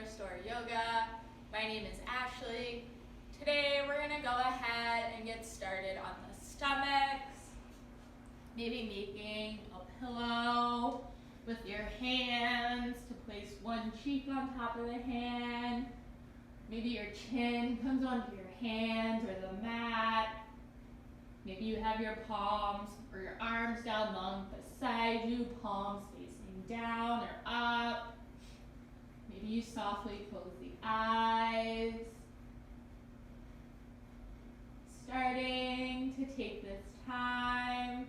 Restore Yoga. My name is Ashley. Today we're going to go ahead and get started on the stomachs. Maybe making a pillow with your hands to place one cheek on top of the hand. Maybe your chin comes onto your hands or the mat. Maybe you have your palms or your arms down long beside you, palms facing down or up. Maybe you softly close the eyes. Starting to take this time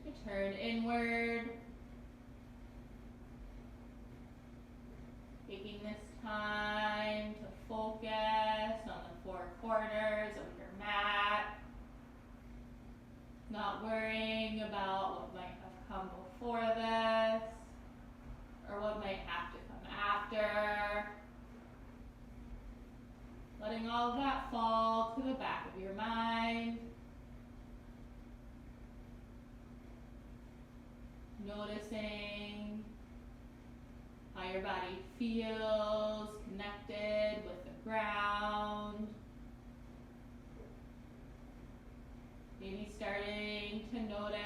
to turn inward. Taking this time to focus on the four corners of your mat. Not worrying about what might have come before this or what might have to come after. Letting all of that fall to the back of your mind. Noticing how your body feels connected with the ground. Maybe starting to notice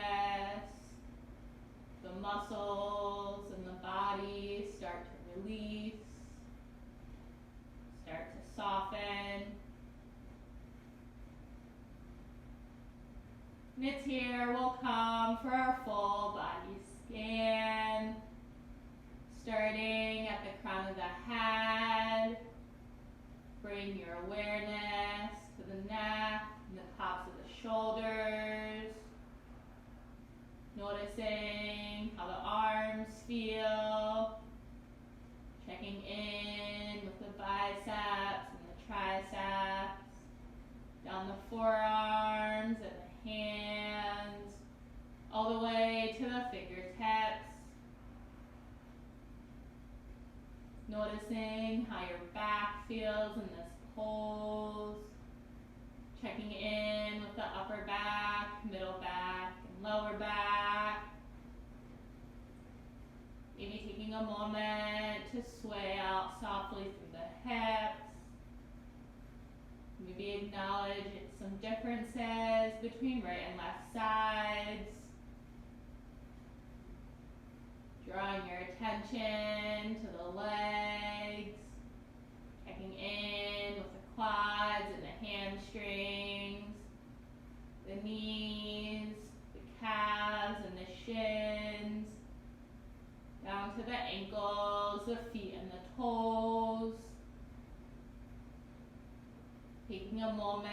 the muscles in the body start to release, start to soften. Knits here will come for our full body scan, starting at the crown of the head. Bring your awareness to the neck and the tops of the shoulders. Noticing how the arms feel. Checking in with the biceps and the triceps. Down the forearms and the hands. All the way to the fingertips. Noticing how your back feels in this pose. Checking in with the upper back, middle back, and lower back. Maybe taking a moment to sway out softly through the hips. Maybe acknowledge some differences between right and left sides. Drawing your attention to the legs. Checking in with the quads and the hamstrings, the knees, the calves and the shins, down to the ankles, the feet and the toes. Taking a moment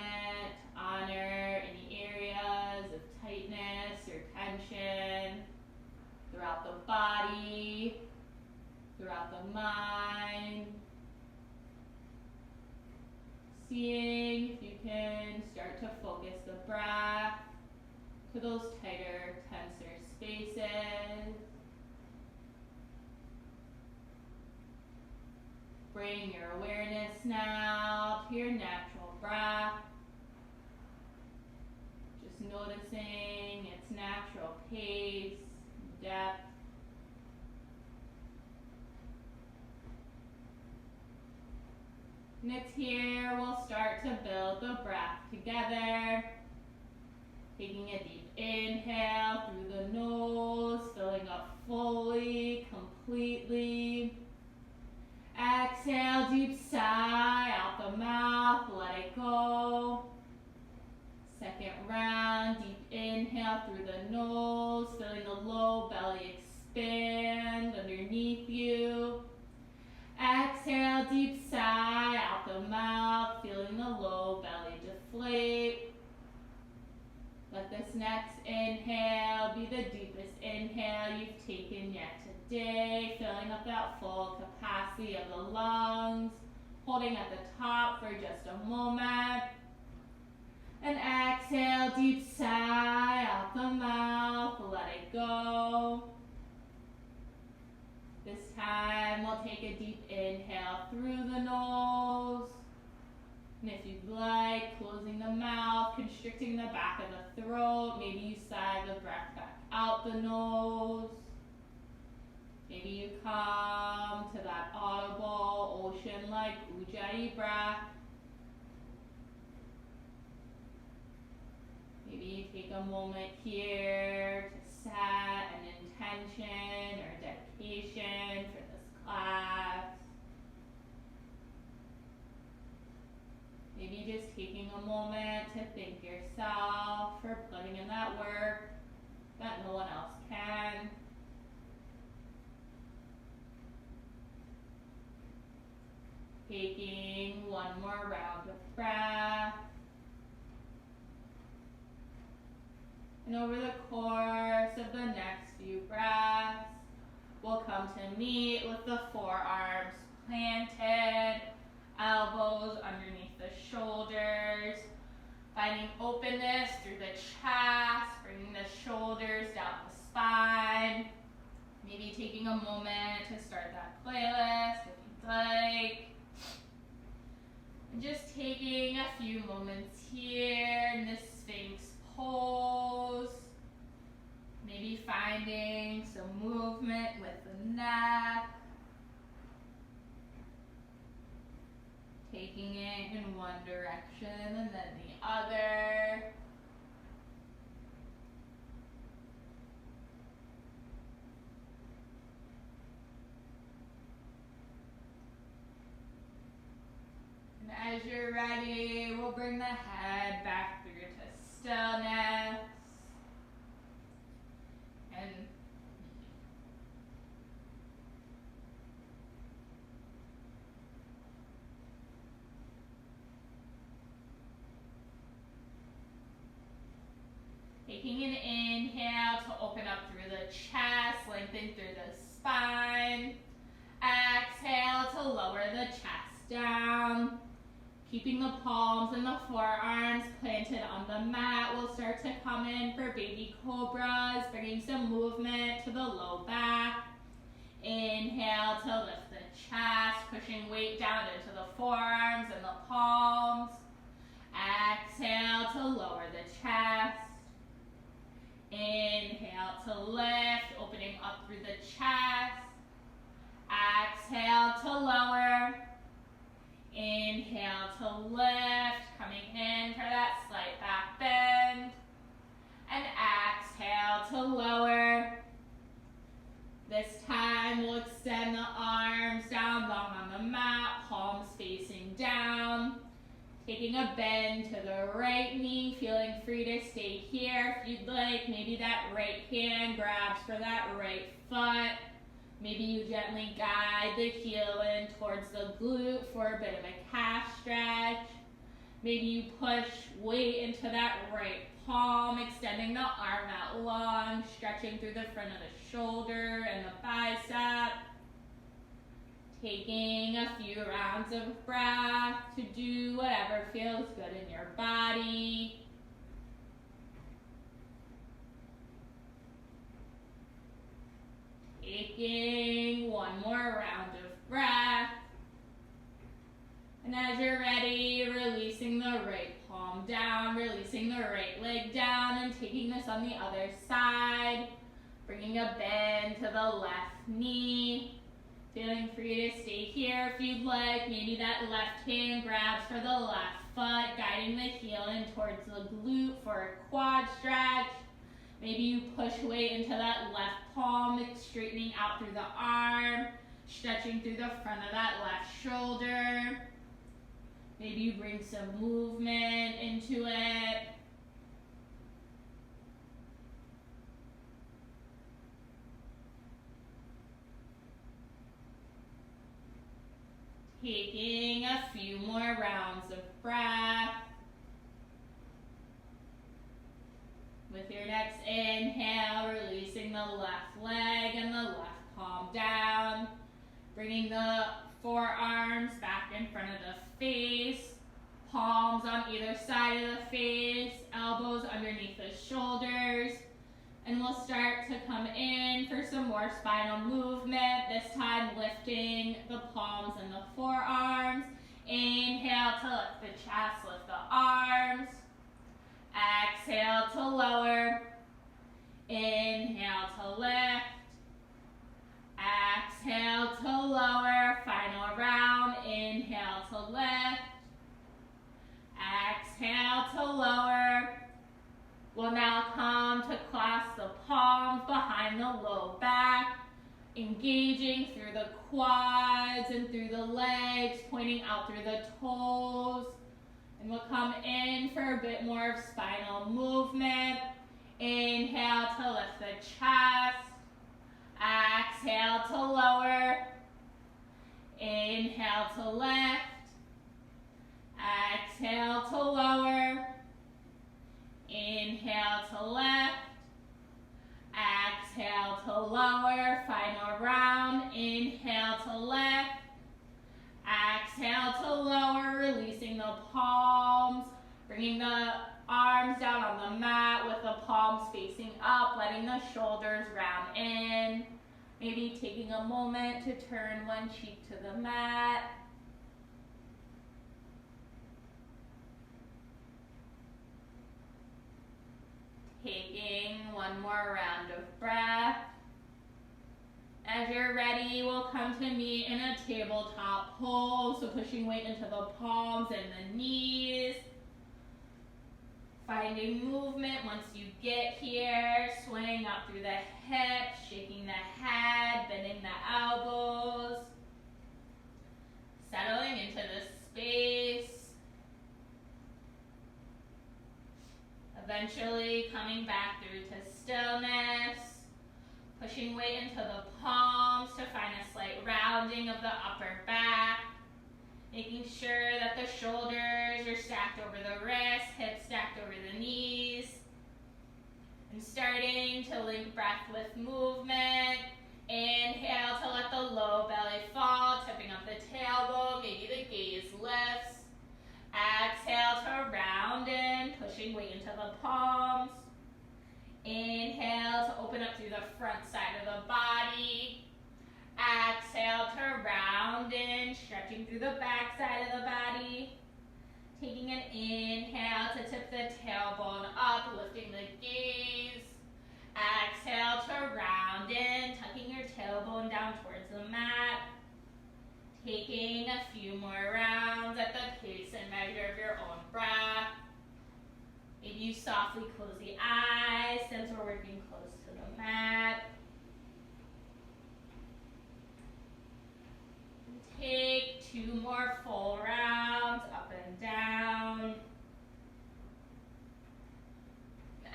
to honor any areas of tightness or tension throughout the body, throughout the mind. Seeing if you can start to focus the breath to those tighter, tenser spaces. Bring your awareness now to your natural breath. Just noticing its natural pace, depth. Knits here will start to build the breath together. Taking a deep inhale through the nose, filling up fully, completely. Exhale, deep sigh out the mouth, let it go. Second round, deep inhale through the nose, feeling the low belly expand underneath you. Exhale, deep sigh out the mouth, feeling the low belly deflate. Let this next inhale be the deepest inhale you've taken yet today, filling up that full capacity of the lungs, holding at the top for just a moment. And exhale, deep sigh out the mouth, let it go. This time we'll take a deep inhale through the nose. And if you'd like, closing the mouth, constricting the back of the throat. Maybe you sigh the breath back out the nose. Maybe you come to that audible motion like Ujjayi breath. Maybe take a moment here to set an intention or dedication for this class. Maybe just taking a moment to thank yourself for putting in that work that no one else can. Taking one more round of breath. And over the course of the next few breaths, we'll come to meet with the forearms planted, elbows underneath the shoulders, finding openness through the chest, bringing the shoulders down the spine. Maybe taking a moment to start that playlist if you'd like. And just taking a few moments here in this Sphinx pose. Maybe finding some movement with the neck. Taking it in one direction and then the other. And as you're ready, we'll bring the head back through to stillness. And taking an inhale to open up through the chest, lengthen through the spine. Exhale to lower the chest down. Keeping the palms and the forearms planted on the mat, we'll start to come in for baby cobras, bringing some movement to the low back. Inhale to lift the chest, pushing weight down into the forearms and the palms. Exhale to lower the chest. Inhale to lift, opening up through the chest. Exhale to lower. Inhale to lift, coming in for that slight back bend. And exhale to lower. This time we'll extend the arms down long on the mat, palms facing down. Taking a bend to the right knee, feeling free to stay here if you'd like. Maybe that right hand grabs for that right foot. Maybe you gently guide the heel in towards the glute for a bit of a calf stretch. Maybe you push weight into that right palm, extending the arm out long, stretching through the front of the shoulder and the bicep. Taking a few rounds of breath to do whatever feels good in your body. Taking one more round of breath. And as you're ready, releasing the right palm down, releasing the right leg down, and taking this on the other side. Bringing a bend to the left knee. Feeling free to stay here if you'd like. Maybe that left hand grabs for the left foot, guiding the heel in towards the glute for a quad stretch. Maybe you push weight into that left palm, straightening out through the arm, stretching through the front of that left shoulder. Maybe you bring some movement into it. Taking a few more rounds of breath. With your next inhale, releasing the left leg and the left palm down. Bringing the forearms back in front of the face. Palms on either side of the face. Elbows underneath the shoulders. And we'll start to come in for some more spinal movement. This time lifting the palms and the forearms. Inhale to lift the chest, lift the arms. Exhale to lower. Inhale to lift. Exhale to lower. Final round. lower. We'll now come to clasp the palms behind the low back, engaging through the quads and through the legs, pointing out through the toes. And we'll come in for a bit more of spinal movement. Inhale to lift the chest. Exhale to lower. Inhale to lift. Exhale to lower. Inhale to lift. Exhale to lower. Final round. Inhale to lift. Exhale to lower, releasing the palms, bringing the arms down on the mat with the palms facing up, letting the shoulders round in. Maybe taking a moment to turn one cheek to the mat. Taking one more round of breath. As you're ready, we'll come to meet in a tabletop pose, so pushing weight into the palms and the knees. Finding movement once you get here, swaying up through the hips, shaking the head, bending the elbows. Settling into the space. Eventually coming back through to stillness. Pushing weight into the palms to find a slight rounding of the upper back. Making sure that the shoulders are stacked over the wrists, hips stacked over the knees. And starting to link breath with movement. Inhale to let the low belly fall, tipping up the tailbone, maybe the gaze lifts. Exhale to round in, pushing weight into the palms. Inhale to open up through the front side of the body. Exhale to round in, stretching through the back side of the body. Taking an inhale to tip the tailbone up, lifting the gaze. Exhale to round in, tucking your tailbone down towards the mat. Taking a few more rounds at the pace and measure of your own breath. Maybe you softly close the eyes since we're working close to the mat. Take 2 more full rounds up and down.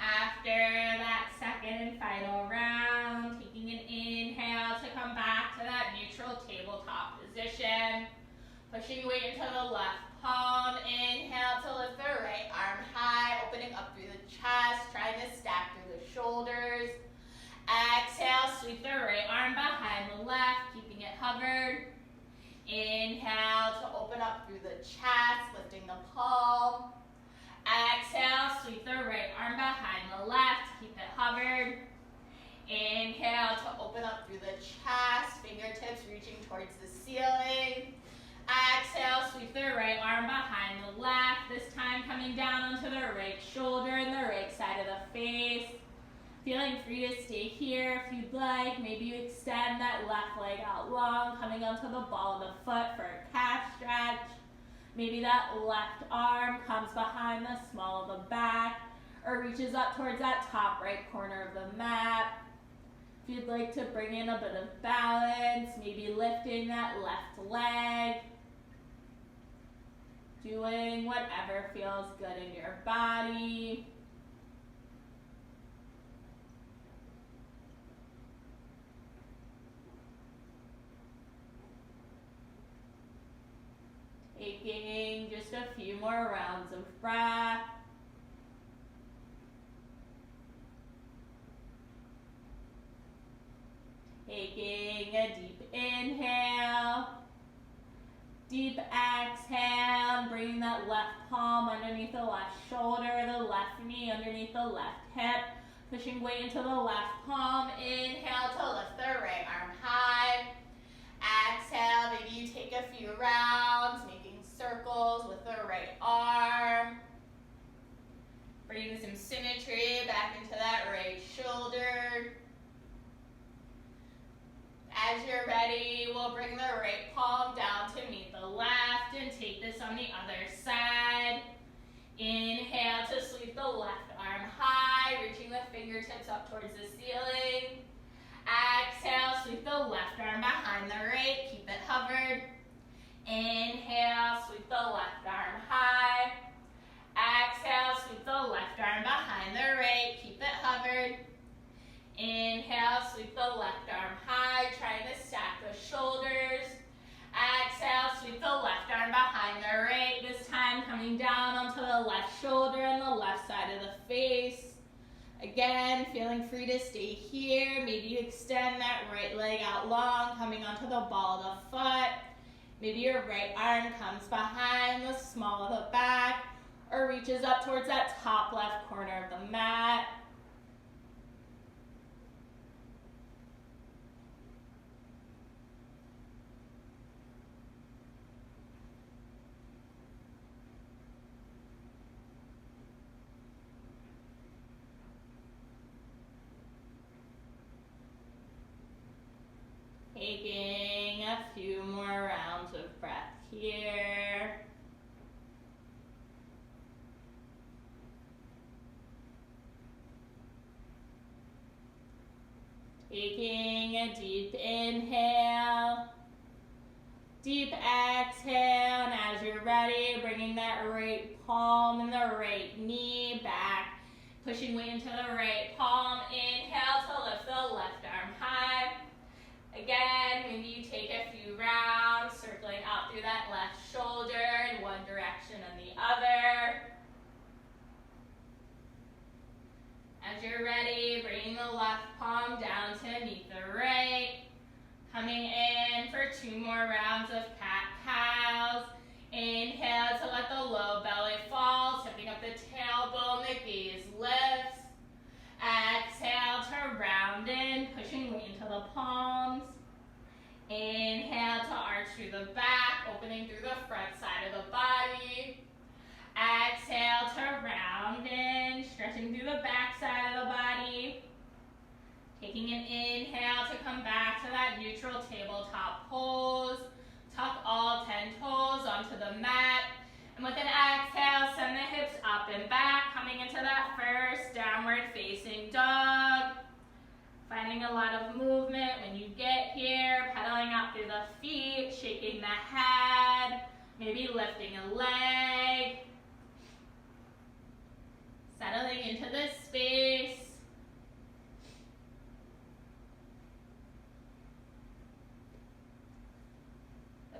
After that second and final round, taking an inhale to come back to that neutral tabletop position. Pushing weight into the left palm. Inhale to lift the right arm high, opening up through the chest, trying to stack through the shoulders. Exhale, sweep the right arm behind the left, keeping it hovered. Inhale to open up through the chest, lifting the palm. Exhale, sweep the right arm behind the left, keep it hovered. Inhale to open up through the chest, fingertips reaching towards the ceiling. Exhale, sweep the right arm behind the left, this time coming down onto the right shoulder and the right side of the face. Feeling free to stay here if you'd like. Maybe you extend that left leg out long, coming onto the ball of the foot for a calf stretch. Maybe that left arm comes behind the small of the back or reaches up towards that top right corner of the mat. If you'd like to bring in a bit of balance, maybe lifting that left leg. Doing whatever feels good in your body. Taking just a few more rounds of breath. Taking a deep inhale. Deep exhale, and bringing that left palm underneath the left shoulder, the left knee underneath the left hip. Pushing weight into the left palm. Inhale to lift the right arm high. Exhale, maybe you take a few rounds, making circles with the right arm. Bringing some symmetry back into that right shoulder. As you're ready, we'll bring the right palm down to meet the left and take this on the other side. Inhale to sweep the left arm high, reaching the fingertips up towards the ceiling. Exhale, sweep the left arm behind the right, keep it hovered. Inhale, sweep the left arm high. Exhale, sweep the left arm behind the right, keep it hovered. Inhale, sweep the left arm high, trying to stack the shoulders. Exhale, sweep the left arm behind the right, this time coming down onto the left shoulder and the left side of the face. Again, feeling free to stay here. Maybe you extend that right leg out long, coming onto the ball of the foot. Maybe your right arm comes behind the small of the back or reaches up towards that top left corner of the mat. Taking a few more rounds of breath here. Taking a deep inhale, deep exhale, and as you're ready, bringing that right palm and the right knee back, pushing weight into the right palm. Inhale to lift the left arm high. Again, maybe you take a few rounds, circling out through that left shoulder in one direction and the other. As you're ready, bringing the left palm down to meet the right. Coming in for 2 more rounds of cat-cows. Inhale to let the low belly fall, tipping up the tailbone, the gaze lifts. Exhale to round in, pushing weight into the palms. Inhale to arch through the back, opening through the front side of the body. Exhale to round in, stretching through the back side of the body. Taking an inhale to come back to that neutral tabletop pose. Tuck all 10 toes onto the mat. And with an exhale, send the hips up and back, coming into that first downward facing dog. Finding a lot of movement when you get here, pedaling out through the feet, shaking the head, maybe lifting a leg. Settling into this space.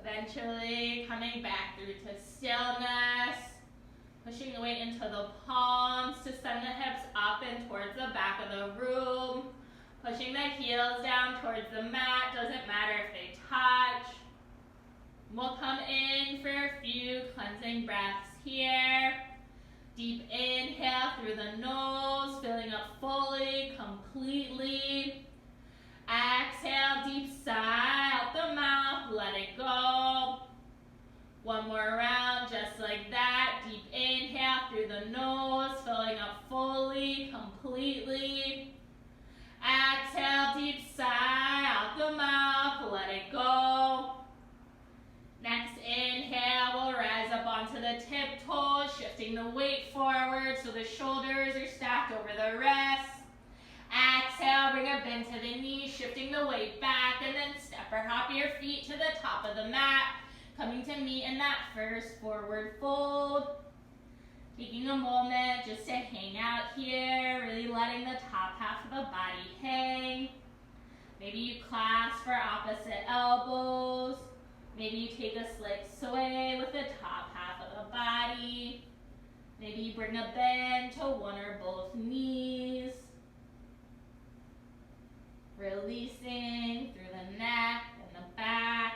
Eventually coming back through to stillness. Pushing the weight into the palms to send the hips up and towards the back of the room. Pushing the heels down towards the mat, doesn't matter if they touch. We'll come in for a few cleansing breaths here. Deep inhale through the nose, filling up fully, completely. Exhale, deep sigh out the mouth, let it go. One more round, just like that. Deep inhale through the nose, filling up fully, completely. Exhale, deep sigh out the mouth, let it go. Next inhale, we'll rise up onto the tiptoes, shifting the weight forward so the shoulders are stacked over the wrists. Exhale, bring a bend to the knees, shifting the weight back, and then step or hop your feet to the top of the mat, coming to meet in that first forward fold. Taking a moment just to hang out here, really letting the top half of the body hang. Maybe you clasp for opposite elbows. Maybe you take a slight sway with the top half of the body. Maybe you bring a bend to one or both knees. Releasing through the neck and the back.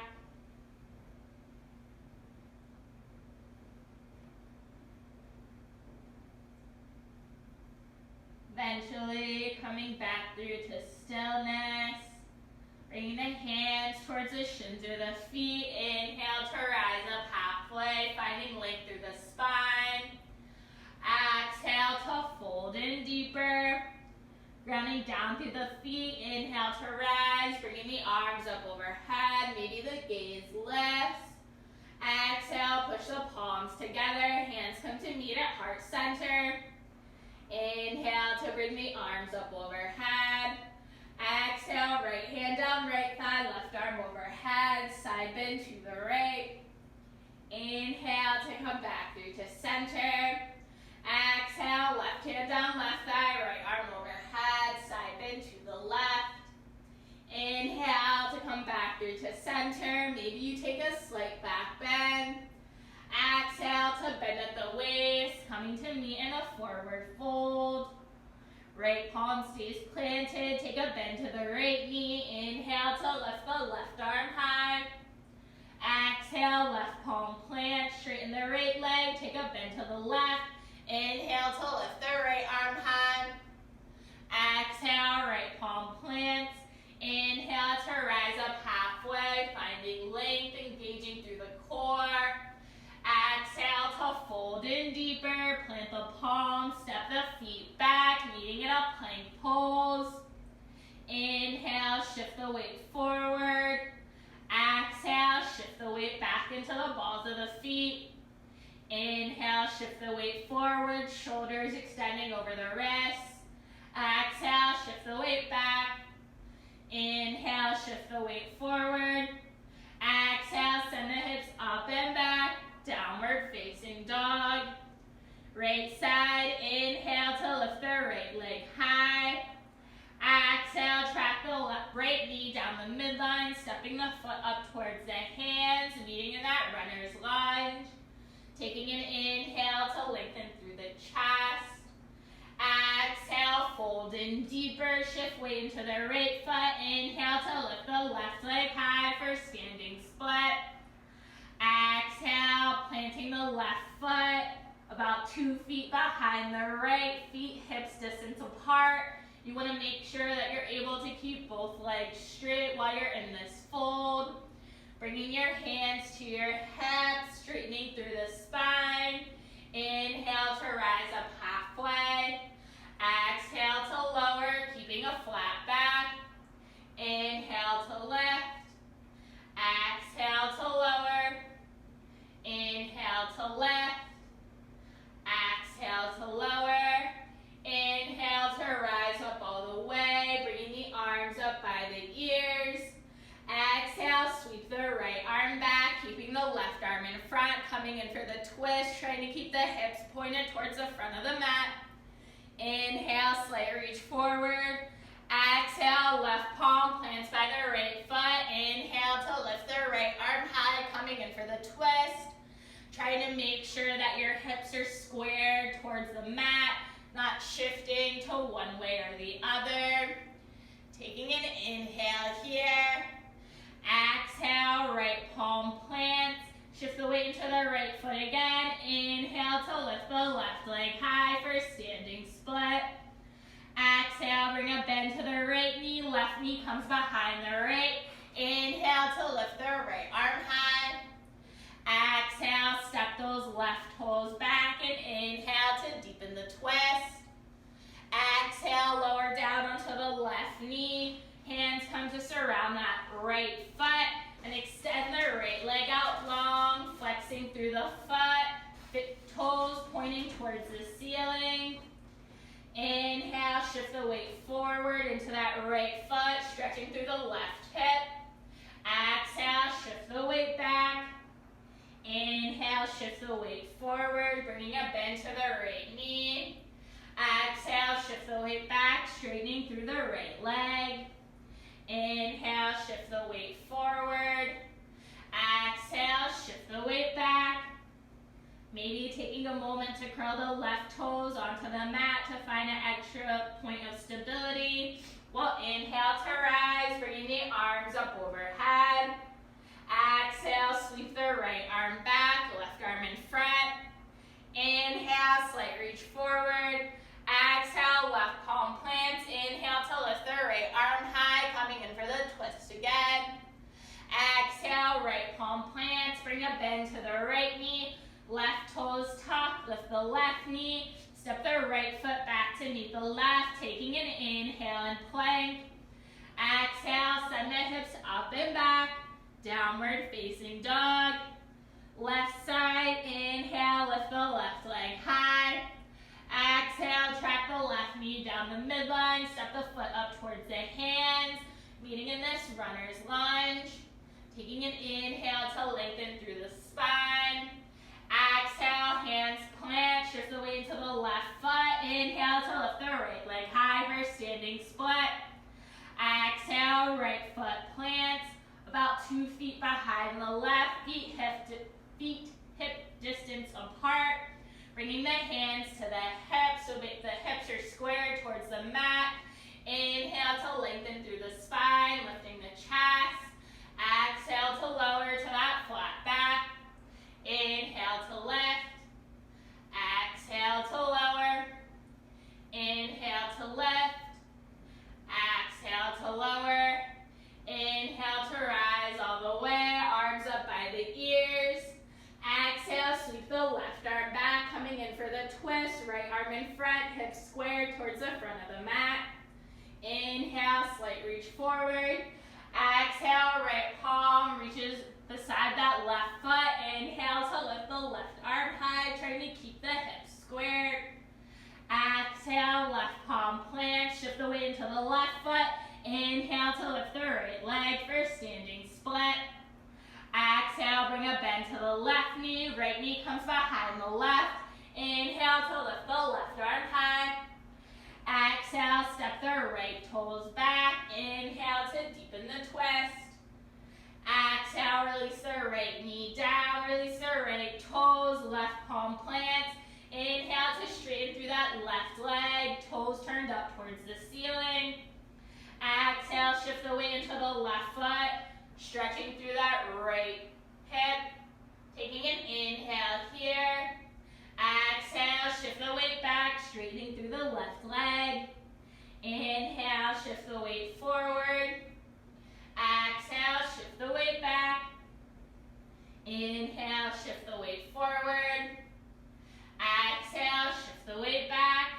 Eventually coming back through to stillness. Bringing the hands towards the shins or the feet. Inhale to rise up halfway, finding length through the spine. Exhale to fold in deeper. Grounding down through the feet. Inhale to rise, bringing the arms up overhead. Maybe the gaze lifts. Exhale, push the palms together, hands come to meet at heart center. Inhale to bring the arms up overhead. Exhale, right hand down, right thigh, left arm overhead, side bend to the right. Inhale to come back through to center. Exhale, left hand down, left thigh, right arm overhead, side bend to the left. Inhale to come back through to center. Maybe you take a slight back bend. Exhale to bend at the waist, coming to meet in a forward fold. Right palm stays planted, take a bend to the right knee. Inhale to lift the left arm high. Exhale, left palm plant, straighten the right leg, take a bend to the left. Inhale to lift the right arm high. Exhale, right palm plants. Inhale to rise up halfway, finding length, engaging through the core. Exhale to fold in deeper, plant the palms, step the feet back, meeting in a plank pose. Inhale, shift the weight forward. Exhale, shift the weight back into the balls of the feet. Inhale, shift the weight forward, shoulders extending over the wrists. Exhale, shift the weight back. Inhale, shift the weight forward. Exhale, send the hips up and back. Downward facing dog. Right side, inhale to lift the right leg high. Exhale, track the right knee down the midline, stepping the foot up towards the hands, meeting in that runner's lunge. Taking an inhale to lengthen through the chest. Exhale, fold in deeper, shift weight into the right foot. Inhale to lift the left leg high for standing split. Exhale, planting the left foot about 2 feet behind the right, feet hips distance apart. You want to make sure that you're able to keep both legs straight while you're in this fold. Bringing your hands to your hips, straightening through the spine. Inhale to rise up halfway. Exhale to lower, keeping a flat back. Inhale to lift. Exhale to lower. Inhale to lift. Exhale to lower. Inhale to rise up all the way, bringing the arms up by the ears. Exhale, sweep the right arm back, keeping the left arm in front, coming in for the twist, trying to keep the hips pointed towards the front of the mat. Inhale, slight reach forward. Exhale, left palm plants by the right foot. Inhale to lift the right arm high, coming in for the twist. Trying to make sure that your hips are squared towards the mat, not shifting to one way or the other. Taking an inhale here. Exhale, right palm plants. Shift the weight into the right foot again. Inhale to lift the left leg high for standing split. Exhale, bring a bend to the right knee. Left knee comes behind the right. Inhale to lift the right arm high. Exhale, step those left toes back and inhale to deepen the twist. Exhale, lower down onto the left knee. Hands come to surround that right foot and extend the right leg out long, flexing through the foot, toes pointing towards the ceiling. Inhale, shift the weight forward into that right foot, stretching through the left hip. Exhale, shift the weight back. Inhale, shift the weight forward, bringing a bend to the right knee. Exhale, shift the weight back, straightening through the right leg. Inhale, shift the weight forward. Exhale, shift the weight back. Maybe taking a moment to curl the left toes onto the mat to find an extra point of stability. We'll inhale to rise, bringing the arms up overhead. Exhale, sweep the right arm back, left arm in front. Inhale, slight reach forward. Exhale, left palm plants. Inhale to lift the right arm high, coming in for the twist again. Exhale, right palm plants. Bring a bend to the right knee. Left toes tuck, lift the left knee. Step the right foot back to meet the left, taking an inhale and plank. Exhale, send the hips up and back. Downward facing dog. Left side, inhale, lift the left leg high. Exhale, track the left knee down the midline, step the foot up towards the hands, meeting in this runner's lunge. Taking an inhale to lengthen through the spine. Exhale, hands plant, shift the weight to the left foot. Inhale to lift the right leg high for standing split. Exhale, right foot plants, about 2 feet behind the left, feet hip distance apart. Bringing the hands to the hips, so the hips are squared towards the mat. Inhale to lengthen through the spine, lifting the chest. Exhale to lower to that flat back. Inhale to lift. Exhale to lower. Inhale to lift. Exhale to lower. Inhale to rise all the way, arms up by the ears. Exhale, sweep the left arm back, coming in for the twist, right arm in front, hips squared towards the front of the mat. Inhale, slight reach forward. Exhale, right palm reaches beside that left foot. Inhale to lift the left arm high, trying to keep the hips squared. Exhale, left palm plant, shift the weight into the left foot. Inhale to lift the right leg for standing split. Exhale, bring a bend to the left knee, right knee comes behind the left. Inhale to lift the left arm high. Exhale, step the right toes back. Inhale to deepen the twist. Exhale, release the right knee down, release the right toes, left palm plants. Inhale to straighten through that left leg, toes turned up towards the ceiling. Exhale, shift the weight into the left foot, stretching through that right hip. Taking an inhale here. Exhale, shift the weight back, straightening through the left leg. Inhale, shift the weight forward. Exhale, shift the weight back. Inhale, shift the weight forward. Exhale, shift the weight back.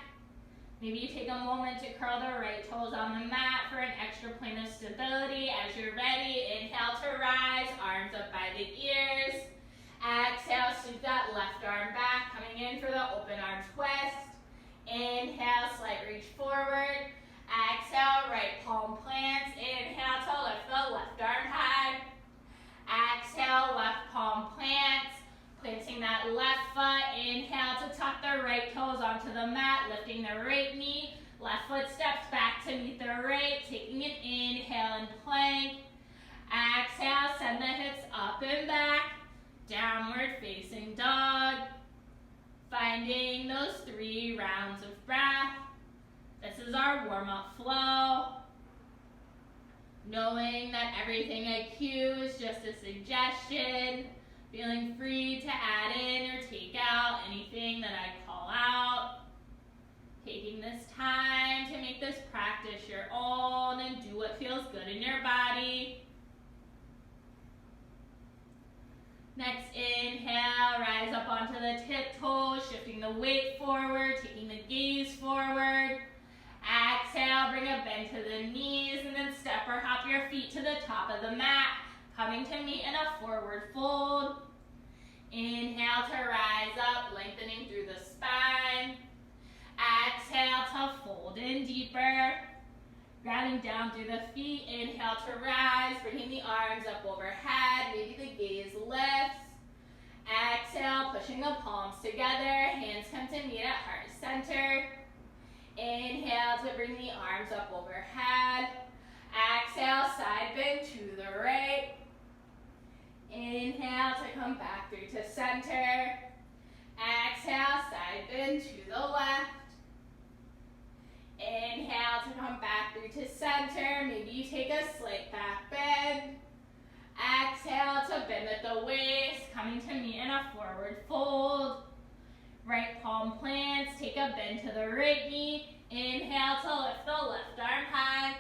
Maybe you take a moment to curl the right toes on the mat for an extra plane of stability. As you're ready, inhale to rise, arms up by the ears. Exhale, sweep that left arm back, coming in for the open arm twist. Inhale, slight reach forward. Exhale, right palm plants. Inhale to lift the left arm high. Exhale, left palm plants. Planting that left foot. Inhale to tuck the right toes onto the mat, lifting the right knee. Left foot steps back to meet the right, taking an inhale and plank. Exhale, send the hips up and back. Downward facing dog. Finding those 3 rounds of breath. This is our warm-up flow. Knowing that everything I cue is just a suggestion. Feeling free to add in or take out anything that I call out. Taking this time to make this practice your own and do what feels good in your body. Next inhale, rise up onto the tiptoes, shifting the weight forward, taking the gaze forward. Exhale, bring a bend to the knees and then step or hop your feet to the top of the mat, coming to meet in a forward fold. Inhale to rise up, lengthening through the spine. Exhale to fold in deeper. Grounding down through the feet. Inhale to rise, bringing the arms up overhead. Maybe the gaze lifts. Exhale, pushing the palms together. Hands come to meet at heart center. Inhale to bring the arms up overhead. Exhale, side bend to the right. Inhale to come back through to center. Exhale, side bend to the left. Inhale to come back through to center. Maybe you take a slight back bend. Exhale to bend at the waist, coming to meet in a forward fold. Right palm plants, take a bend to the right knee. Inhale to lift the left arm high.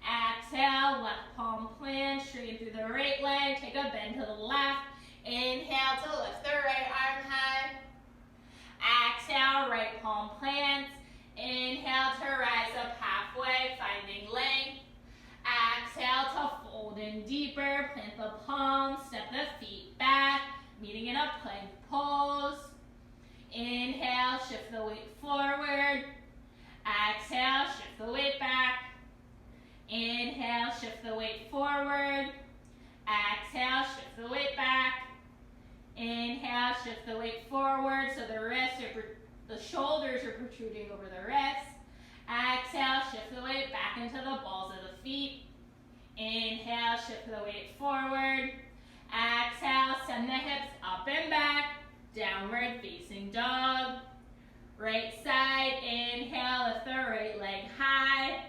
Exhale, left palm plant, straighten through the right leg, take a bend to the left. Inhale to lift the right arm high. Exhale, right palm plants. Inhale to rise up halfway, finding length. Exhale to fold in deeper, plant the palms, step the feet back. meeting in a plank pose. Inhale, shift the weight forward. Exhale, shift the weight back. Inhale, shift the weight forward. Exhale, shift the weight back. Inhale, shift the weight forward so the shoulders are protruding over the wrists. Exhale, shift the weight back into the balls of the feet. Inhale, shift the weight forward. Exhale, send the hips up and back. Downward facing dog. Right side, inhale, lift the right leg high.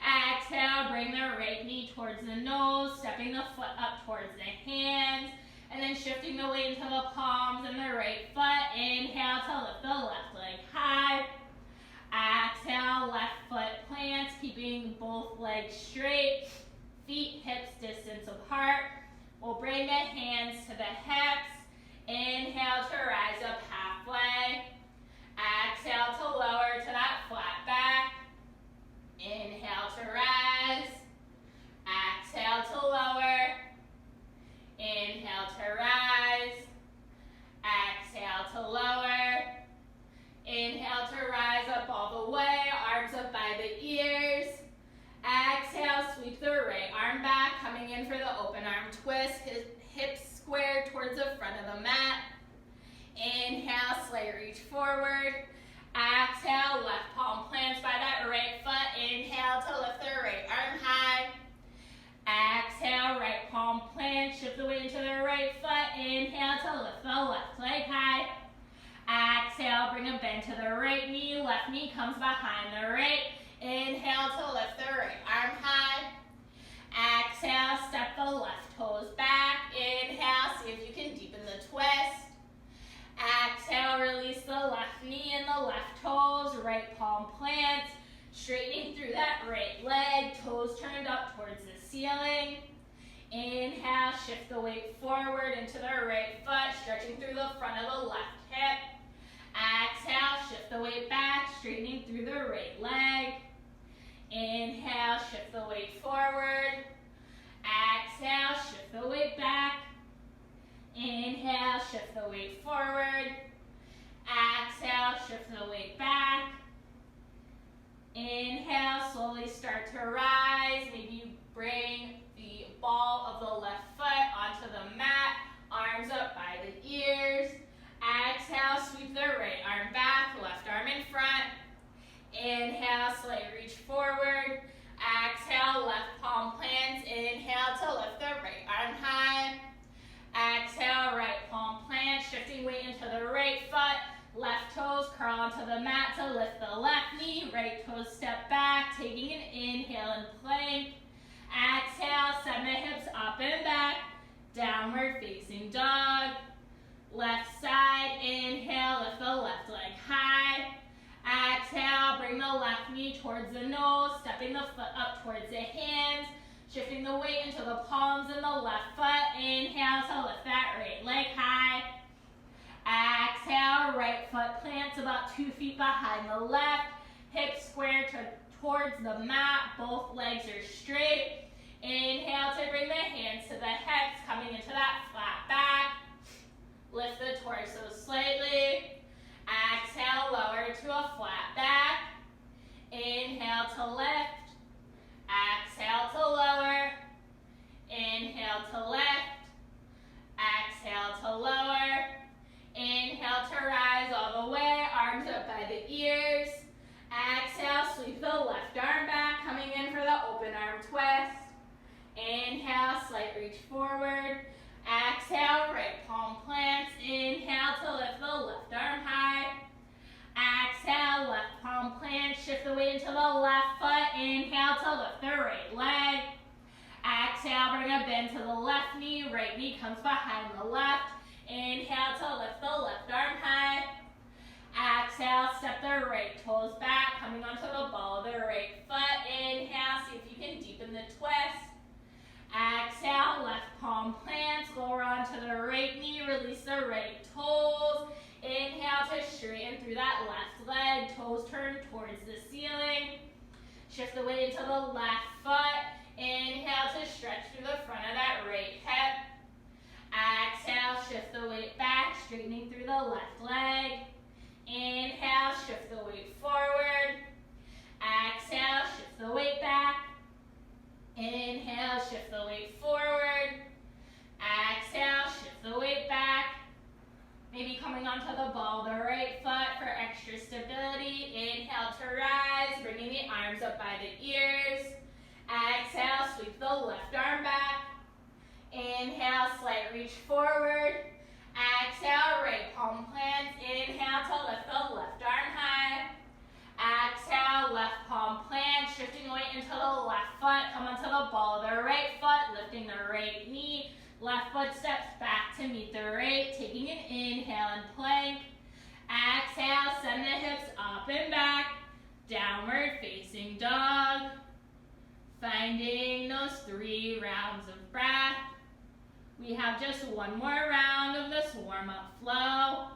Exhale, bring the right knee towards the nose, stepping the foot up towards the hands, and then shifting the weight into the palms and the right foot. Inhale to lift the left leg high. Exhale, left foot plants, keeping both legs straight, feet, hips distance apart. We'll bring the hands to the hips. Inhale to rise up halfway. Exhale to lower to that flat back. Inhale to rise. Exhale to lower. Inhale to rise. Exhale to lower. Inhale to rise up all the way, arms up by the ears. Exhale, sweep the right arm back, coming in for the open arm twist, hips square towards the front of the mat. Inhale, slight reach forward. Exhale, left palm plants by that right foot. Inhale to lift the right arm high. Exhale, right palm plant, shift the weight into the right foot. Inhale to lift the left leg high. Exhale, bring a bend to the right knee. Left knee comes behind the right. Inhale to lift the right arm high. Exhale, step the left toes back. Inhale, see if you can deepen the twist. Exhale, release the left knee and the left toes. Right palm plants, straightening through that right leg. Toes turned up towards the ceiling. Inhale, shift the weight forward into the right foot, stretching through the front of the left hip. Exhale, shift the weight back, straightening through the right leg. Inhale, shift the weight forward. Exhale, shift the weight back. Inhale, shift the weight forward. Exhale, shift the weight back. Inhale, slowly start to rise. Maybe you bring the ball of the left foot onto the mat, arms up by the ears. Exhale, sweep the right arm back, left arm in front. Inhale, slight reach forward. Exhale, left palm plants. Inhale to lift the right arm high. Exhale, right palm plant, shifting weight into the right foot. Left toes curl onto the mat to lift the left knee. Right toes step back, taking an inhale and plank. Exhale, send the hips up and back. Downward facing dog. Left side, inhale, lift the left leg high. Exhale, bring the left knee towards the nose, stepping the foot up towards the hands, shifting the weight into the palms and the left foot. Inhale to lift that right leg high. Exhale, right foot plants about 2 feet behind the left, hips square towards the mat, both legs are straight. Inhale to bring the hands to the hips, coming into that flat back. Lift the torso slightly. Exhale, lower to a flat back. Inhale to lift. Exhale to lower. Inhale to lift. Exhale to lower. Inhale to rise all the way, arms up by the ears. Exhale, sweep the left arm back, coming in for the open arm twist. Inhale, slight reach forward. Exhale, right palm plants. Inhale to lift the left arm high. Exhale, left palm plant. Shift the weight into the left foot. Inhale to lift the right leg. Exhale, bring a bend to the left knee. Right knee comes behind the left. Inhale to lift the left arm high. Exhale, step the right toes back, coming onto the ball of the right foot. Inhale, see if you can deepen the twist. Exhale, left palm plants, lower onto the right knee, release the right toes. Inhale to straighten through that left leg, toes turn towards the ceiling. Shift the weight into the left foot. Inhale to stretch through the front of that right hip. Exhale, shift the weight straightening through the left leg. Inhale, shift the weight forward. Exhale, shift the weight back. Inhale, shift the weight forward. Exhale, shift the weight back. Maybe coming onto the ball of the right foot for extra stability. Inhale to rise, bringing the arms up by the ears. Exhale, sweep the left arm back. Inhale, slight reach forward. Exhale, right palm plants. Inhale to lift the left arm high. Exhale, left palm plant, shifting weight into the left foot. Come onto the ball of the right foot, lifting the right knee. Left foot steps back to meet the right, taking an inhale and plank. Exhale, send the hips up and back. Downward facing dog. Finding those 3 rounds of breath. We have just one more round of this warm-up flow.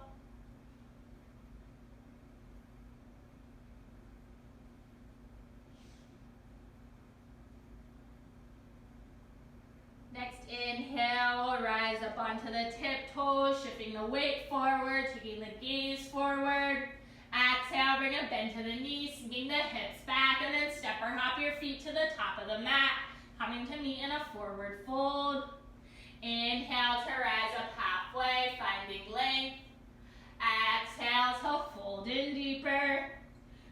Next inhale, we'll rise up onto the tiptoes, shifting the weight forward, taking the gaze forward. Exhale, bring a bend to the knees, sinking the hips back, and then step or hop your feet to the top of the mat, coming to meet in a forward fold. Inhale to rise up halfway, finding length. Exhale to fold in deeper.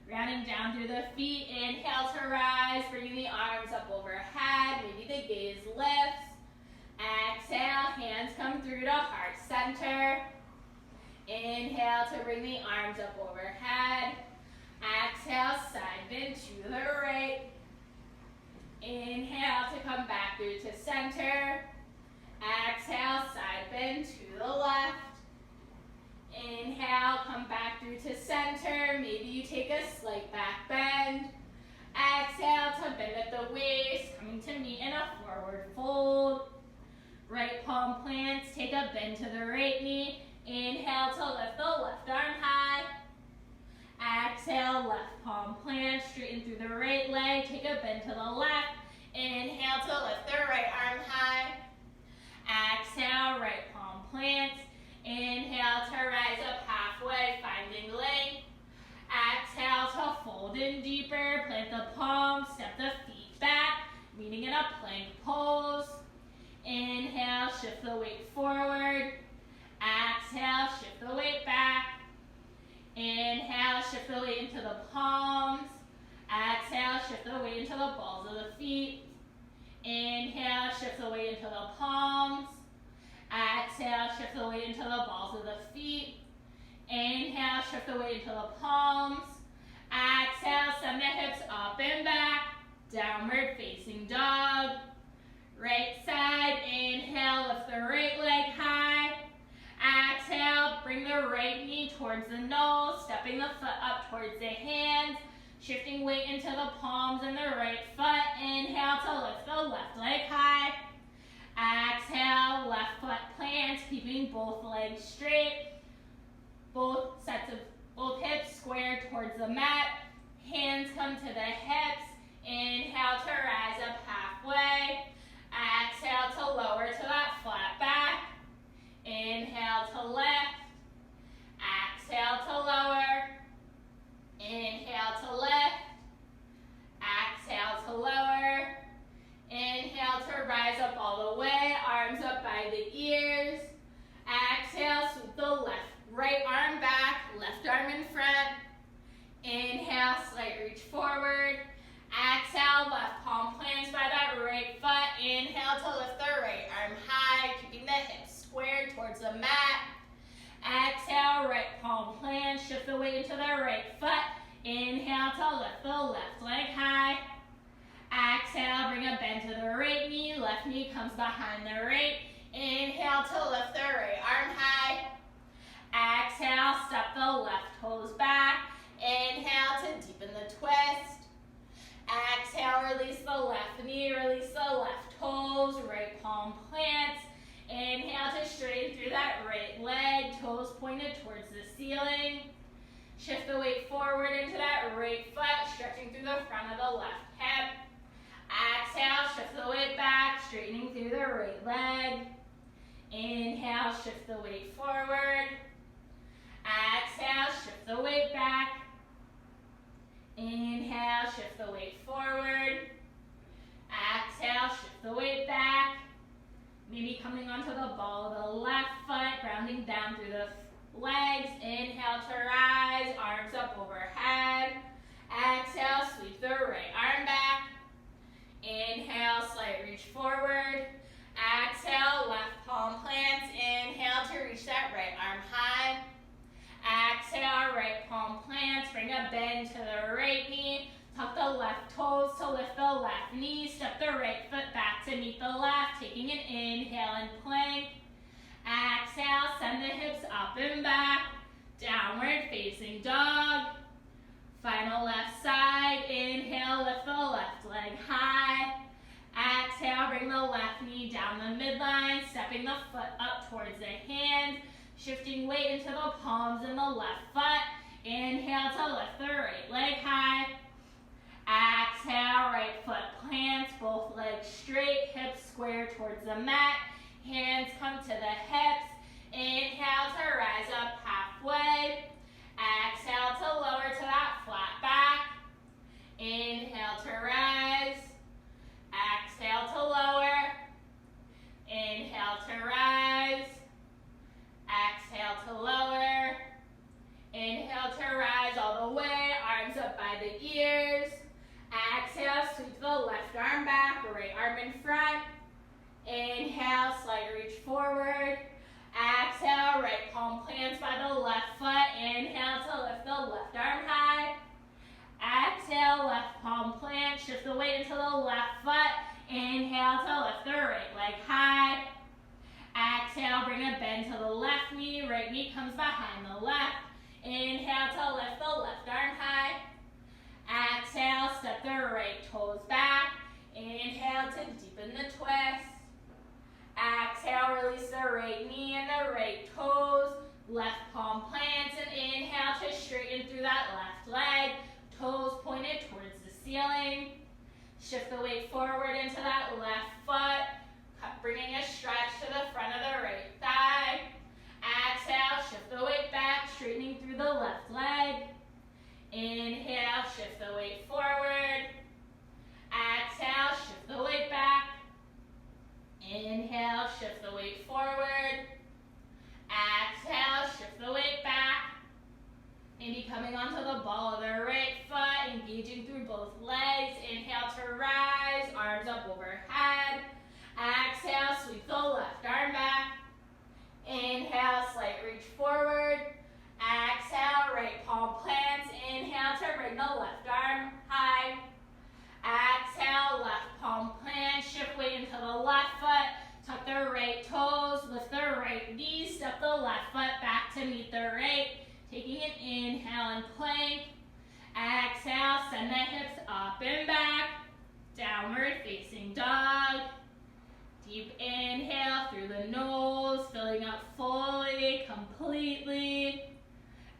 Rounding down through the feet, inhale to rise, bringing the arms up overhead, maybe the gaze lifts. Exhale, hands come through to heart center. Inhale to bring the arms up overhead. Exhale, side bend to the right. Inhale to come back through to center. Exhale, side bend to the left. Inhale, come back through to center. Maybe you take a slight back bend. Exhale to bend at the waist, coming to meet in a forward fold. Right palm plants, take a bend to the right knee. Inhale to lift the left arm high. Exhale, left palm plant, straighten through the right leg, take a bend to the left. Inhale to lift the right arm high. Exhale, right palm plants. Inhale to rise up halfway, finding length. Exhale to fold in deeper, plant the palms, step the feet back, meeting in a plank pose. Inhale, shift the weight forward. Exhale, shift the weight back. Inhale, shift the weight into the palms. Exhale, shift the weight into the balls of the feet. Inhale, shift the weight into the palms. Exhale, shift the weight into the balls of the feet. Inhale, shift the weight into the palms. Exhale, send the hips up and back. Downward facing dog. Right side, inhale, lift the right leg high. Exhale, bring the right knee towards the nose, stepping the foot up towards the hands, shifting weight into the palms and the right foot. Inhale to lift the left leg high. Exhale, left foot plants, keeping both legs straight. Both hips square towards the mat. Hands come to the hips. Inhale to rise up halfway. Exhale to lower to that flat back. Inhale to lift. Exhale to lower. Inhale to lift. Exhale to lower. Inhale to rise up all the way. Arms up by the ears. Exhale, sweep the right arm back, left arm in front. Inhale, slight reach forward. Exhale, left palm plants by that right foot. Inhale to lift the right arm high, keeping the hips squared towards the mat. Exhale, right palm plant, shift the weight into the right foot. Inhale to lift the left leg high. Exhale, bring a bend to the right knee. Left knee comes behind the right. Inhale to lift the right arm high. Exhale, step the left toes back. Inhale to deepen the twist. Exhale, release the left knee, release the left toes, right palm plants. Inhale to straighten through that right leg, toes pointed towards the ceiling. Shift the weight forward into that right foot, stretching through the front of the left hip. Exhale, shift the weight back, straightening through the right leg. Inhale, shift the weight forward. Exhale, shift the weight back. Inhale, shift the weight forward. Exhale, shift the weight back. Maybe coming onto the ball of the left foot, grounding down through the legs. Inhale to rise, arms up overhead. Exhale, sweep the right arm back. Inhale, slight reach forward. Exhale, left palm plants. Inhale to reach that right arm high. Exhale, right palm plants. Bring a bend to the right knee. Tuck the left toes to lift the left knee. Step the right foot back to meet the left. Taking an inhale and plank. Exhale, send the hips up and back. Downward facing dog. Final left side. Inhale, lift the left leg high. Exhale, bring the left knee down the midline. Stepping the foot up towards the hand. Shifting weight into the palms in the left foot. Inhale to lift the right leg high. Exhale, right foot plants, both legs straight, hips square towards the mat. Hands come to the hips. Inhale to rise up halfway. Exhale to lower to that flat back. Inhale to rise. Exhale to lower. Inhale to rise. Exhale to lower. Inhale to rise all the way, arms up by the ears. Exhale, sweep the left arm back, right arm in front. Inhale, slight reach forward. Exhale, right palm plants by the left foot. Inhale to lift the left arm high. Exhale, left palm plant. Shift the weight into the left foot. Inhale to lift the right leg high. Exhale, bring a bend to the left knee. Right knee comes behind the left. Inhale to lift the left arm high. Exhale, step the right toes back. Inhale to deepen the twist. Exhale, release the right knee and the right toes. Left palm plants and inhale to straighten through that left leg. Toes pointed towards the ceiling. Shift the weight forward into that left foot. Bringing a stretch to the front of the right thigh. Exhale, shift the weight back, straightening through the left leg. Inhale, shift the weight forward. Exhale, shift the weight back. Inhale, shift the weight forward. Exhale, shift the weight back. Maybe coming onto the ball of the right foot, engaging through both legs. Inhale to rise, arms up overhead. Exhale, sweep the left arm back. Inhale, slight reach forward. Exhale, right palm plants. Inhale to bring the left arm high. Exhale, left palm plant. Shift weight into the left foot. Tuck the right toes. Lift the right knee. Step the left foot back to meet the right. Taking an inhale and plank. Exhale, send the hips up and back. Downward facing dog. Deep inhale through the nose, filling up fully, completely.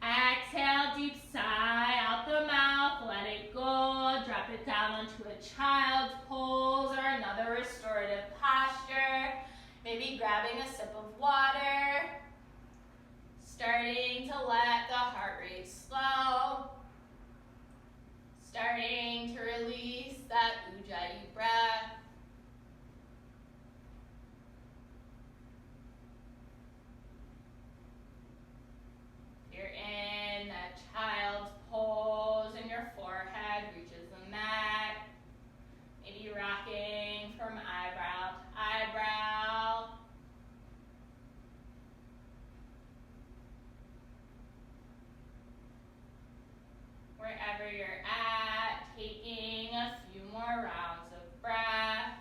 Exhale, deep sigh out the mouth, let it go. Drop it down onto a child's pose or another restorative posture. Maybe grabbing a sip of water. Starting to let the heart rate slow. Starting to release that Ujjayi breath. You're in that child's pose and your forehead reaches the mat. Maybe rocking from eyebrow to eyebrow. Wherever you're at, taking a few more rounds of breath.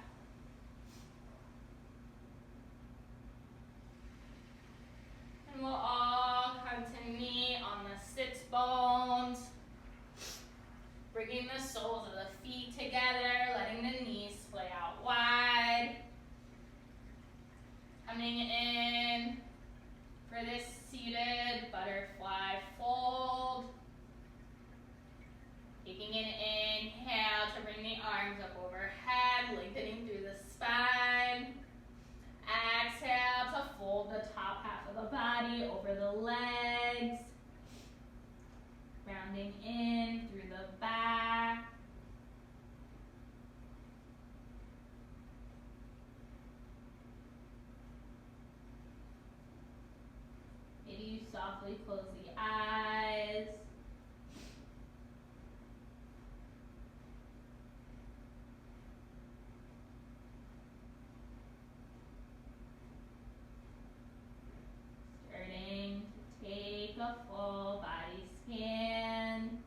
And we'll all come to knee on the sits bones. Bringing the soles of the feet together, letting the knees splay out wide. Coming in for this seated butterfly fold. Taking an inhale to bring the arms up overhead, lengthening through the spine. Exhale to fold softly close the eyes. Starting to take a full body scan.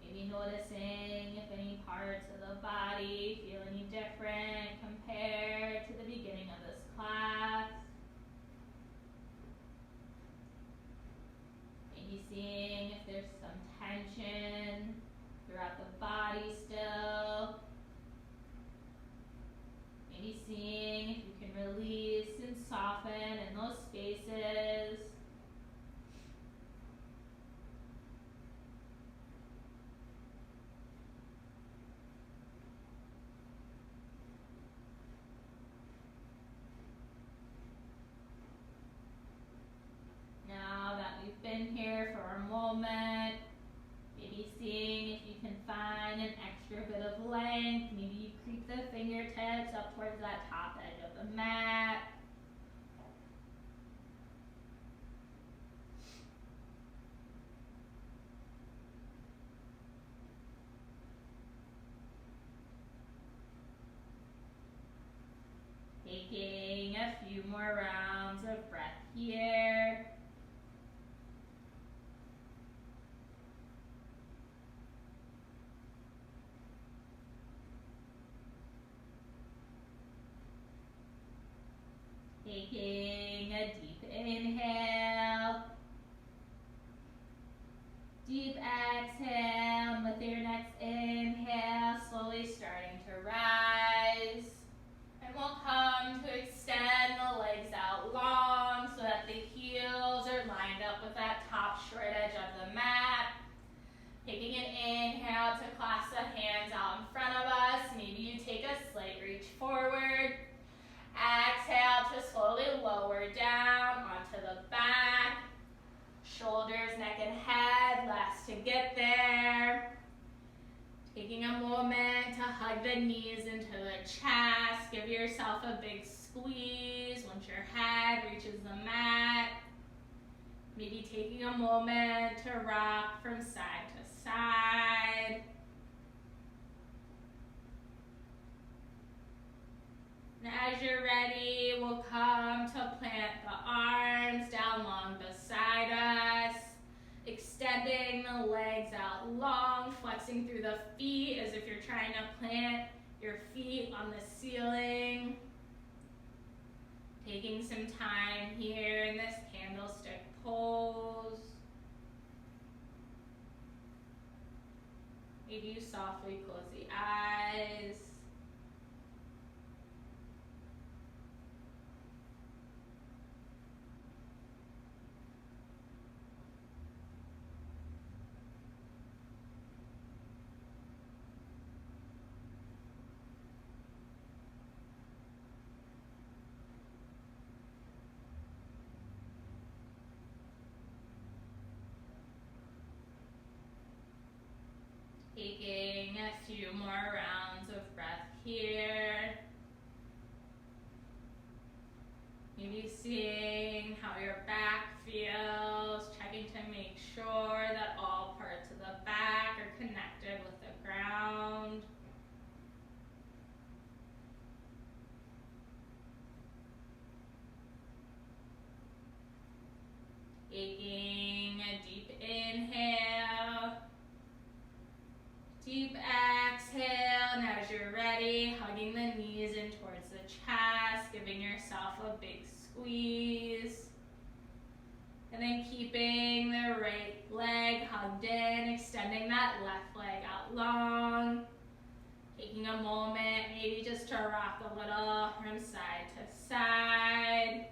Maybe noticing if any parts of the body feel any different compared to the beginning of this class. Maybe seeing if there's some tension throughout the body still. Maybe seeing if you can release and soften in those spaces. Now that we've been here for a moment, maybe seeing if you can find an extra bit of length. Maybe you creep the fingertips up towards that top edge of the mat. Taking a few more rounds of breath here. Taking a deep inhale. Deep exhale. With your next inhale, slowly starting to rise. And we'll come to extend the legs out long so that the heels are lined up with that top short edge of the mat. Taking an inhale to clasp the hands out in front of us. Maybe you take a slight reach forward. Exhale to slowly lower down onto the back. Shoulders, neck, and head, last to get there. Taking a moment to hug the knees into the chest. Give yourself a big squeeze once your head reaches the mat. Maybe taking a moment to rock from side to side. And as you're ready, we'll come to plant the arms down long beside us. Extending the legs out long, flexing through the feet as if you're trying to plant your feet on the ceiling. Taking some time here in this candlestick pose. Maybe you softly close the eyes. Taking a few more rounds of breath here. Maybe seeing how your back feels, checking to make sure that all parts of the back are connected with the ground. Taking a deep inhale. Deep exhale, and as you're ready, hugging the knees in towards the chest, giving yourself a big squeeze. And then keeping the right leg hugged in, extending that left leg out long. Taking a moment, maybe just to rock a little from side to side.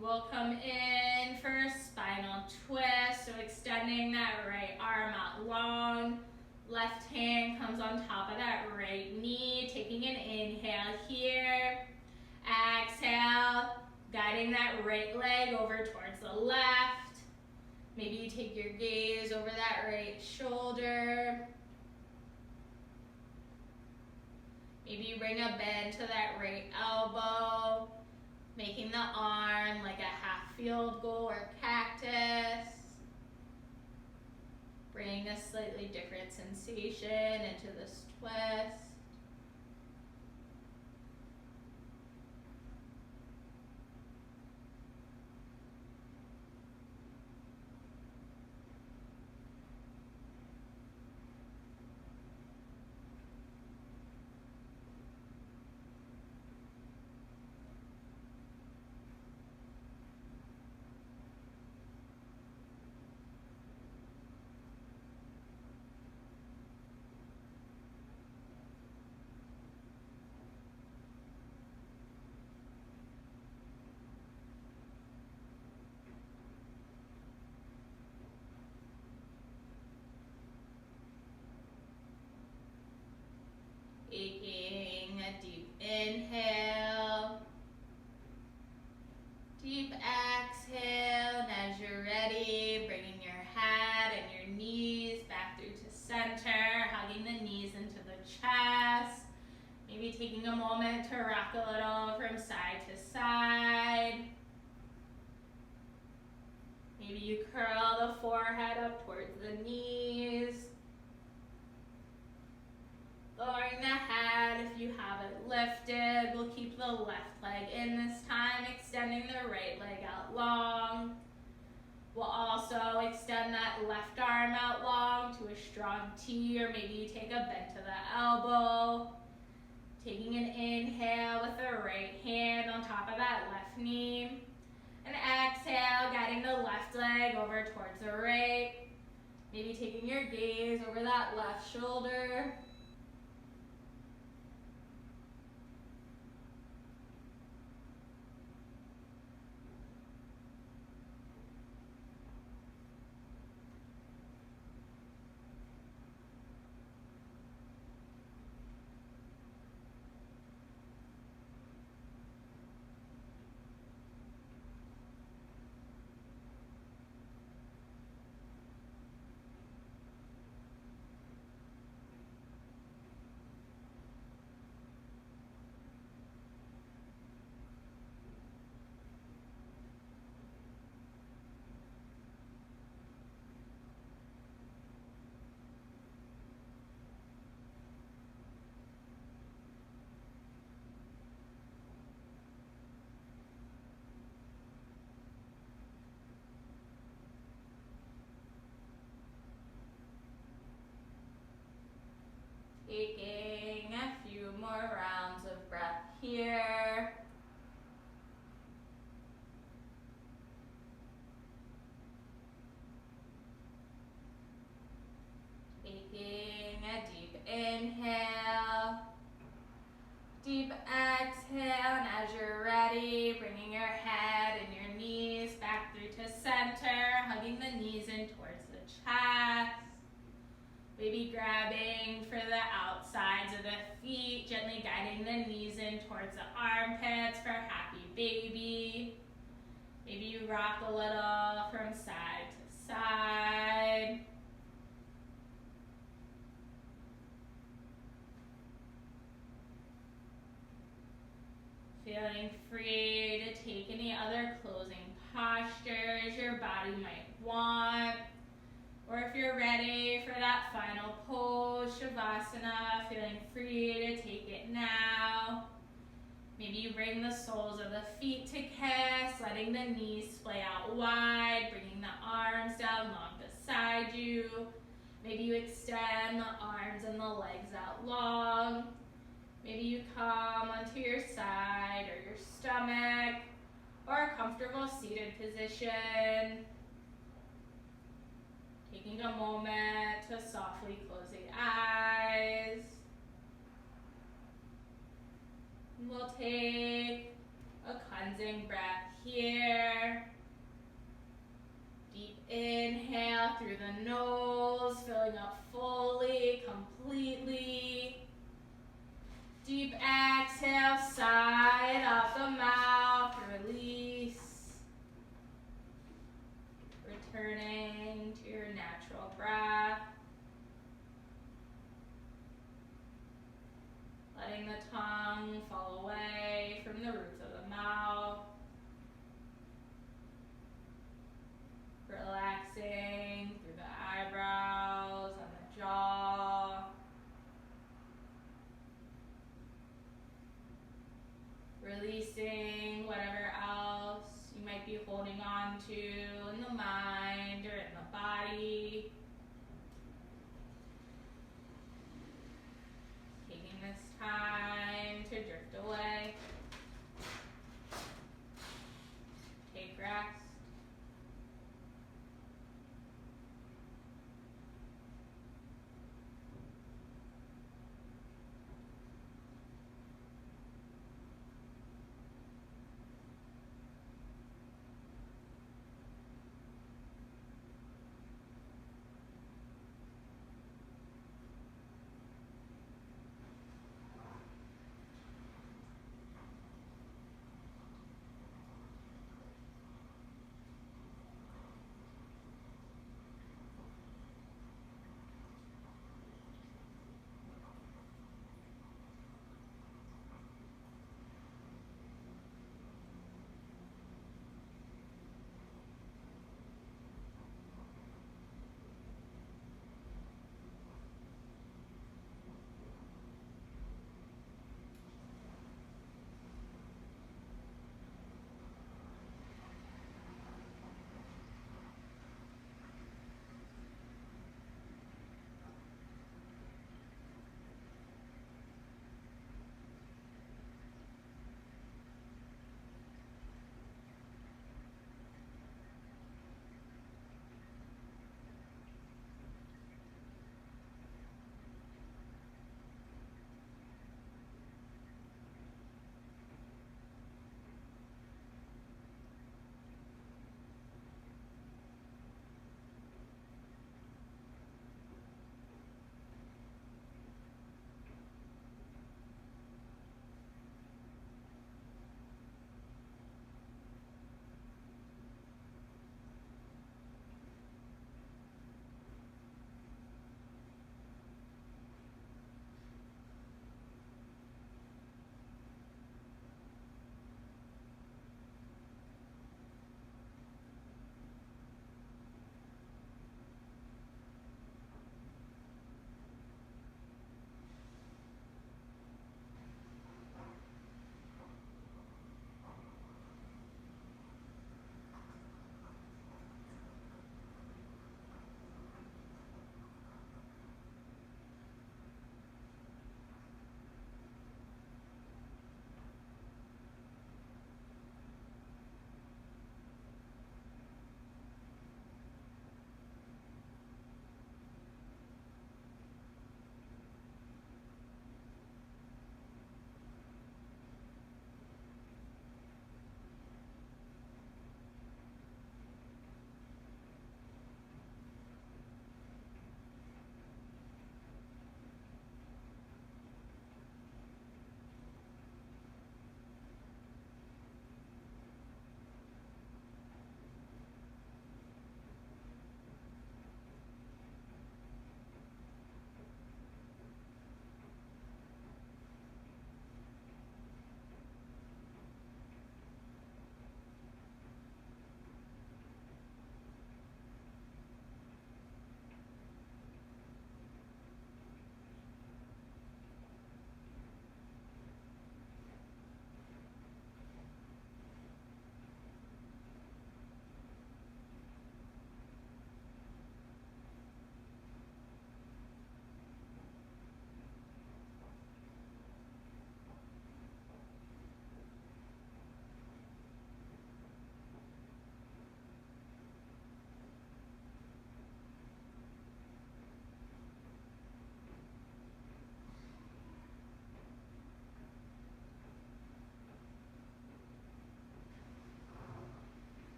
We'll come in for a spinal twist, so extending that right arm out long. Left hand comes on top of that right knee, taking an inhale here. Exhale, guiding that right leg over towards the left. Maybe you take your gaze over that right shoulder. Maybe you bring a bend to that right elbow, making the arm like a half field goal or cactus. Bringing a slightly different sensation into this twist. Taking a deep inhale, deep exhale, and as you're ready, bringing your head and your knees back through to center, hugging the knees into the chest, maybe taking a moment to rock a little from side to side. Maybe you curl the forehead up towards the knees. Lowering the head if you have it lifted. We'll keep the left leg in this time, extending the right leg out long. We'll also extend that left arm out long to a strong T, or maybe you take a bend to the elbow. Taking an inhale with the right hand on top of that left knee. And exhale, guiding the left leg over towards the right. Maybe taking your gaze over that left shoulder. Taking a few more rounds of breath here. Taking a deep inhale, deep exhale, and as you're ready, bringing your head and your knees back through to center, hugging the knees in towards the chest. Maybe grabbing for the outsides of the feet, gently guiding the knees in towards the armpits for happy baby. Maybe you rock a little from side to side. Feeling free to take any other closing postures your body might want. Or if you're ready for that final pose, Shavasana, feeling free to take it now. Maybe you bring the soles of the feet to kiss, letting the knees splay out wide, bringing the arms down long beside you. Maybe you extend the arms and the legs out long. Maybe you come onto your side or your stomach, or a comfortable seated position. Taking a moment to softly close the eyes. We'll take a cleansing breath here. Deep inhale through the nose, filling up fully, completely. Deep exhale, side up the mouth, release. Returning to your natural breath. letting the tongue fall away from the roof of the mouth. Relaxing through the eyebrows and the jaw. Releasing whatever else you might be holding on to in the mind or in the body. Taking this time to drift away. Take rest.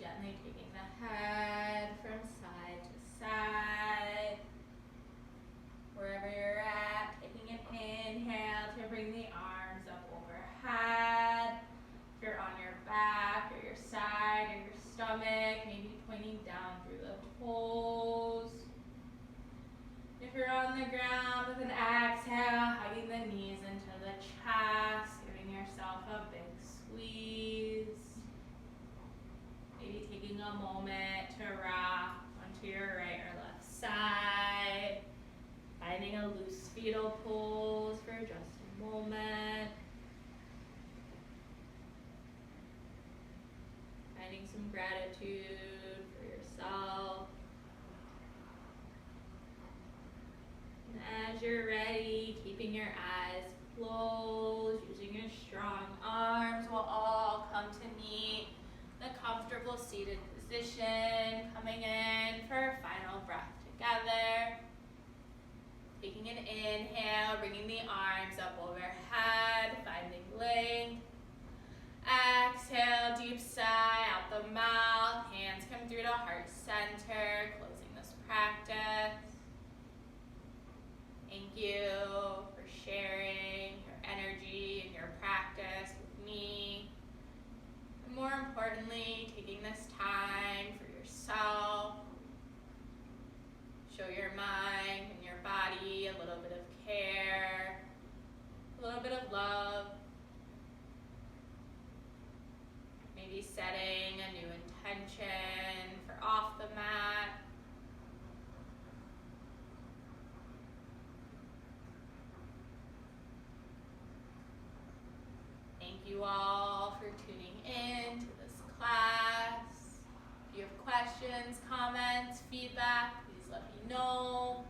gently taking the head from side to side. Wherever you're at, taking an inhale to bring the arms up overhead. If you're on your back or your side or your stomach, maybe pointing down through the toes. If you're on the ground with an exhale, hugging the knees into the chest, giving yourself a big squeeze. Maybe taking a moment to rock onto your right or left side. Finding a loose fetal pose for just a moment. Finding some gratitude for yourself. And as you're ready, keeping your eyes closed, using your strong arms will all come to meet the comfortable seated position. Coming in for a final breath together. Taking an inhale, bringing the arms up overhead, finding length. Exhale, deep sigh out the mouth. Hands come through to heart center, closing this practice. Thank you for sharing your energy and your practice with me. And more importantly, taking this time for yourself. Show your mind and your body a little bit of care, a little bit of love. Maybe setting a new intention for off the mat. Thank you all for tuning in to this class. If you have questions, comments, feedback, please let me know.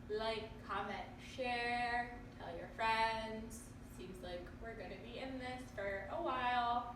Like, comment, share, tell your friends. Seems like we're going to be in this for a while.